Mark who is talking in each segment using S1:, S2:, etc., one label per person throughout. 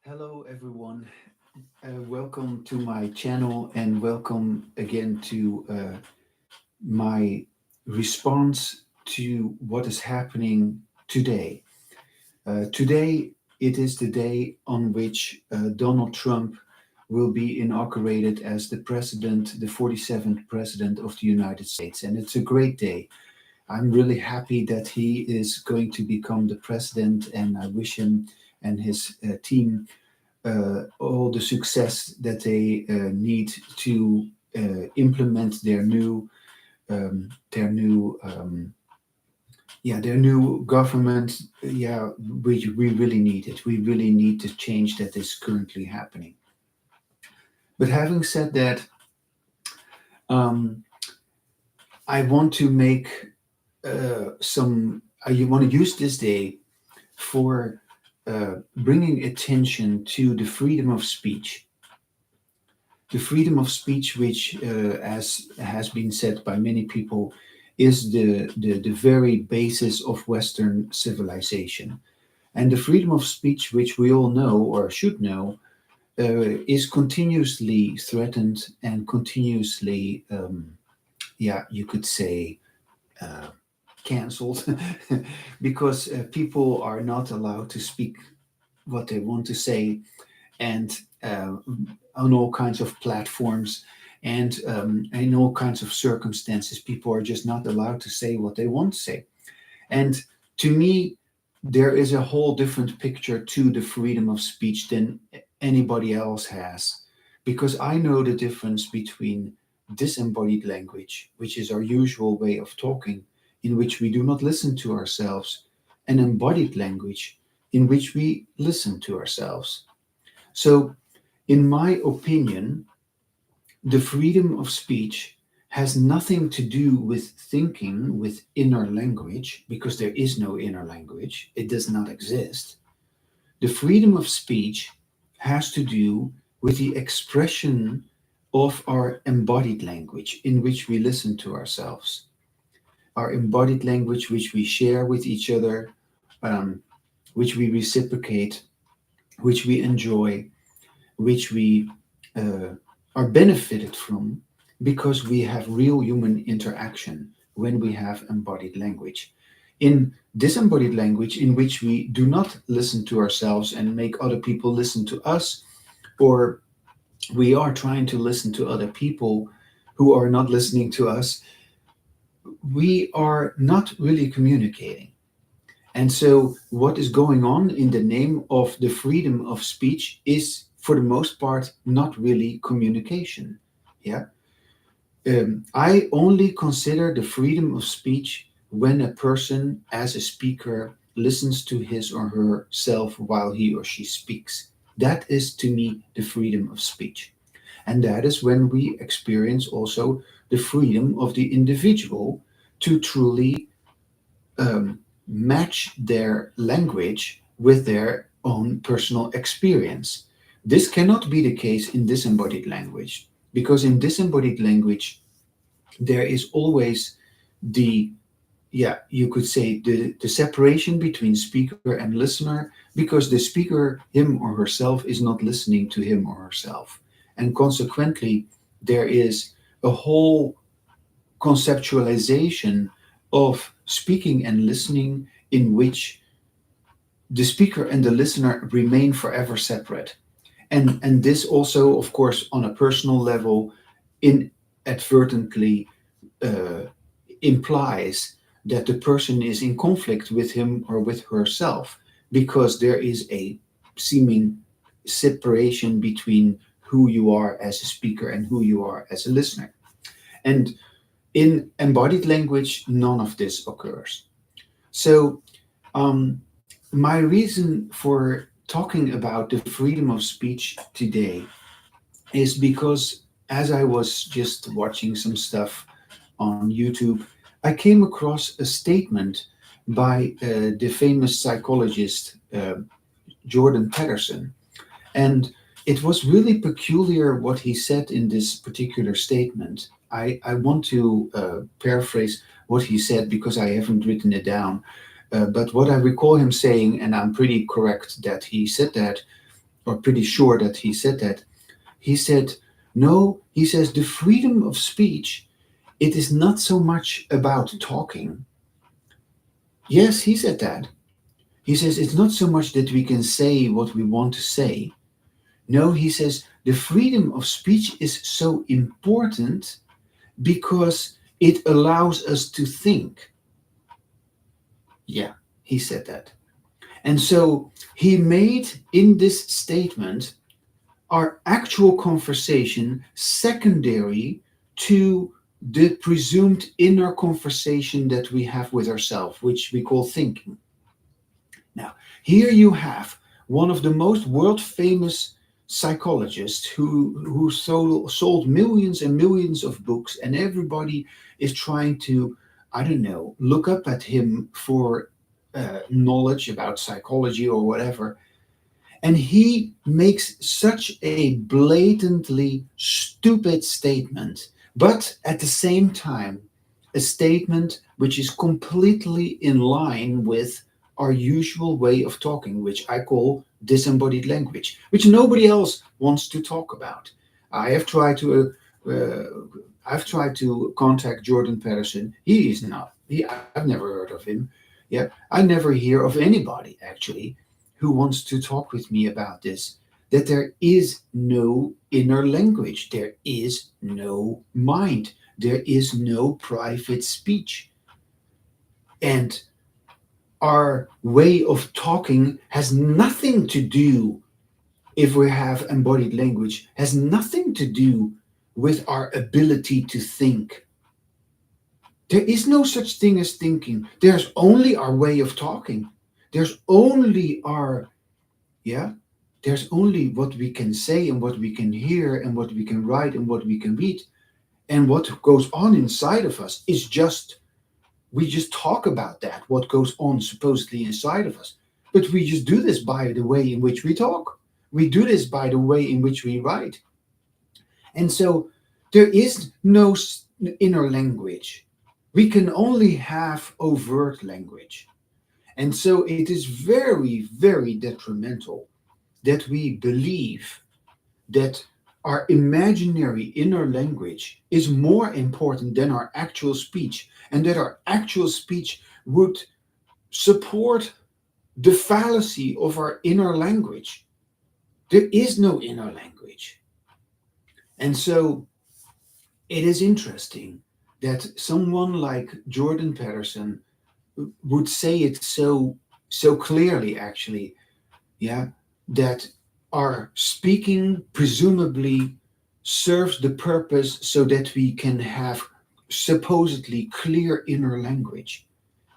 S1: Hello, everyone. Welcome to my channel and welcome again to my response to what is happening today. Today, it is the day on which Donald Trump will be inaugurated as the president, the 47th president of the United States. And it's a great day. I'm really happy that he is going to become the president, and I wish him and his team all the success that they need to implement their new their new government. Yeah, we really need it. We really need the change that is currently happening. But having said that, um, I want to make some. I want to use this day for bringing attention to the freedom of speech. The freedom of speech, which, as has been said by many people, is the very basis of Western civilization. And the freedom of speech, which we all know or should know, is continuously threatened and continuously, you could say, uh, cancelled because people are not allowed to speak what they want to say, and on all kinds of platforms and in all kinds of circumstances, people are just not allowed to say what they want to say. And to me, there is a whole different picture to the freedom of speech than anybody else has, because I know the difference between disembodied language, which is our usual way of talking, in which we do not listen to ourselves, and embodied language, in which we listen to ourselves. So, in my opinion, the freedom of speech has nothing to do with thinking with inner language, because there is no inner language, it does not exist. The freedom of speech has to do with the expression of our embodied language, in which we listen to ourselves. Our embodied language, which we share with each other, um, which we reciprocate, which we enjoy, which we uh, are benefited from, because we have real human interaction when we have embodied language. In disembodied language, in which we do not listen to ourselves and make other people listen to us, or we are trying to listen to other people who are not listening to us, we are not really communicating. And so, what is going on in the name of the freedom of speech is, for the most part, not really communication. Yeah. I only consider the freedom of speech when a person, as a speaker, listens to his or herself while he or she speaks. That is, to me, the freedom of speech. And that is when we experience also the freedom of the individual to truly match their language with their own personal experience. This cannot be the case in disembodied language, because in disembodied language, there is always the, you could say, the separation between speaker and listener, because the speaker, him or herself, is not listening to him or herself. And consequently, there is a whole conceptualization of speaking and listening in which the speaker and the listener remain forever separate. And this also, of course, on a personal level, inadvertently uh, implies that the person is in conflict with him or with herself, because there is a seeming separation between who you are as a speaker and who you are as a listener. And in embodied language, none of this occurs. So, um, my reason for talking about the freedom of speech today is because, as I was just watching some stuff on YouTube, I came across a statement by the famous psychologist Jordan Peterson. And it was really peculiar what he said in this particular statement. I want to paraphrase what he said, because I haven't written it down. But what I recall him saying, and I'm pretty correct that he said that, or pretty sure that he said that. He said, no, he says the freedom of speech, it is not so much about talking. Yes, he said that. He says it's not so much that we can say what we want to say. No, he says the freedom of speech is so important because it allows us to think. Yeah, he said that. And so he made in this statement our actual conversation secondary to the presumed inner conversation that we have with ourselves, which we call thinking. Now, here you have one of the most world famous psychologists who sold millions and millions of books, and everybody is trying to, I don't know, look up at him for knowledge about psychology or whatever. And he makes such a blatantly stupid statement, but at the same time, a statement which is completely in line with our usual way of talking, which I call disembodied language, which nobody else wants to talk about. I have tried to. I've tried to contact Jordan Peterson. He is not. I've never heard of him. Yeah, I never hear of anybody actually who wants to talk with me about this, that there is no inner language, there is no mind, there is no private speech. And our way of talking has nothing to do, if we have embodied language, has nothing to do with our ability to think. There is no such thing as thinking. There's only our way of talking. There's only our, yeah, there's only what we can say and what we can hear and what we can write and what we can read. And what goes on inside of us is just, we just talk about that, what goes on supposedly inside of us. But we just do this by the way in which we talk. We do this by the way in which we write. And so there is no inner language. We can only have overt language. And so it is very, very detrimental that we believe that our imaginary inner language is more important than our actual speech, and that our actual speech would support the fallacy of our inner language. There is no inner language. And so it is interesting that someone like Jordan Peterson would say it so clearly, actually, yeah, that our speaking presumably serves the purpose so that we can have supposedly clear inner language.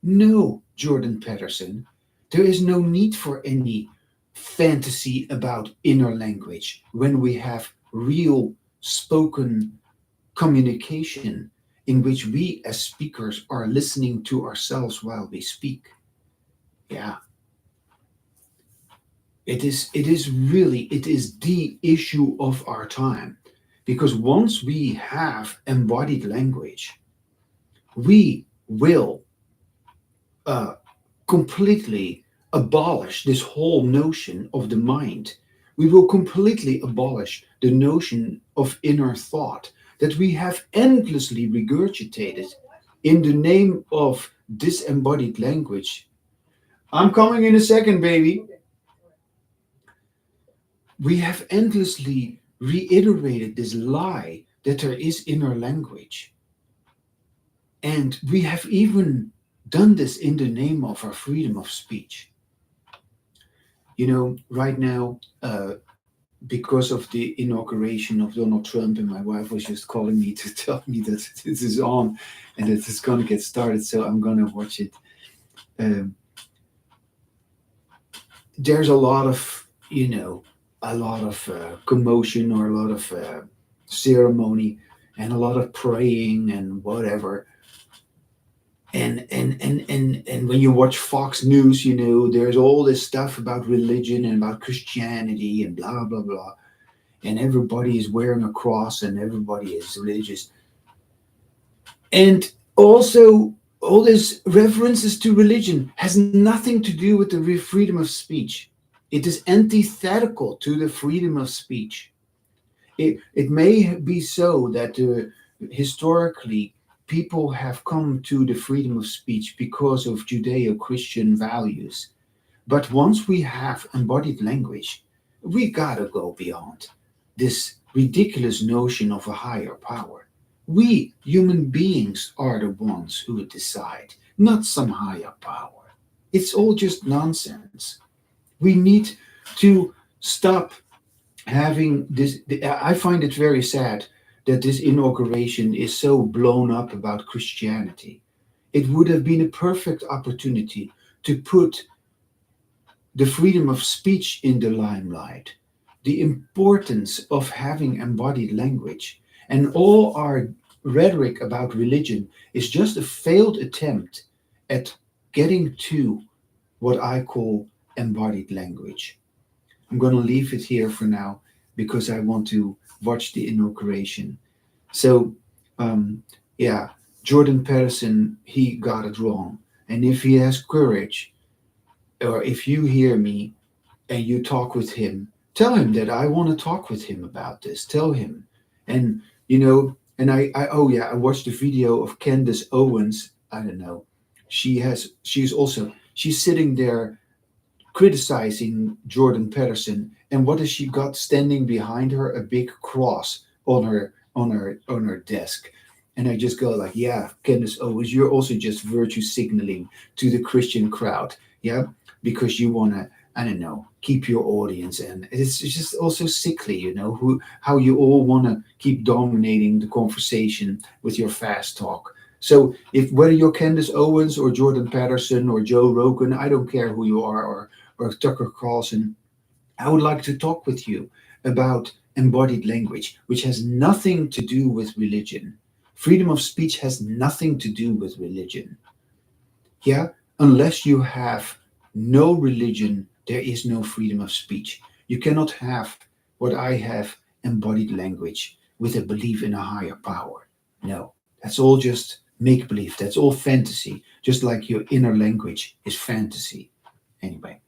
S1: No, Jordan Peterson, there is no need for any fantasy about inner language when we have real spoken communication in which we as speakers are listening to ourselves while we speak. Yeah, it is the issue of our time, because once we have embodied language, we will uh, completely abolish this whole notion of the mind. We will completely abolish the notion of inner thought that we have endlessly regurgitated in the name of disembodied language. I'm coming in a second, baby. We have endlessly reiterated this lie that there is inner language. And we have even done this in the name of our freedom of speech. You know, right now, because of the inauguration of Donald Trump, and my wife was just calling me to tell me that this is on and that it's going to get started, so I'm going to watch it. Um, there's a lot of, commotion, or a lot of ceremony, and a lot of praying and whatever. And when you watch Fox News, there's all this stuff about religion and about Christianity and blah blah blah, and everybody is wearing a cross and everybody is religious, and also all these references to religion has nothing to do with the freedom of speech. It is antithetical to the freedom of speech. It may be so that historically people have come to the freedom of speech because of Judeo Christian values. But once we have embodied language, we gotta go beyond this ridiculous notion of a higher power. We human beings are the ones who decide, not some higher power. It's all just nonsense. We need to stop having this. I find it very sad that this inauguration is so blown up about Christianity. It would have been a perfect opportunity to put the freedom of speech in the limelight, the importance of having embodied language, and all our rhetoric about religion is just a failed attempt at getting to what I call embodied language. I'm going to leave it here for now because I want to watch the inauguration. So, um, yeah, Jordan Peterson, he got it wrong. And if he has courage, or if you hear me and you talk with him, tell him that I want to talk with him about this. Tell him. And, and oh yeah, I watched the video of Candace Owens. I don't know. She's sitting there criticizing Jordan Peterson, and what has she got standing behind her? A big cross on her desk. And I just go like, yeah, Candace Owens, you're also just virtue signaling to the Christian crowd, yeah, because you want to, I don't know, keep your audience, and it's just also sickly, how you all want to keep dominating the conversation with your fast talk. So if whether you're Candace Owens or Jordan Peterson or Joe Rogan, I don't care who you are, or Tucker Carlson, I would like to talk with you about embodied language, which has nothing to do with religion. Freedom of speech has nothing to do with religion. Yeah, unless you have no religion, there is no freedom of speech. You cannot have what I have, embodied language, with a belief in a higher power. No, that's all just make believe. That's all fantasy, just like your inner language is fantasy. Anyway.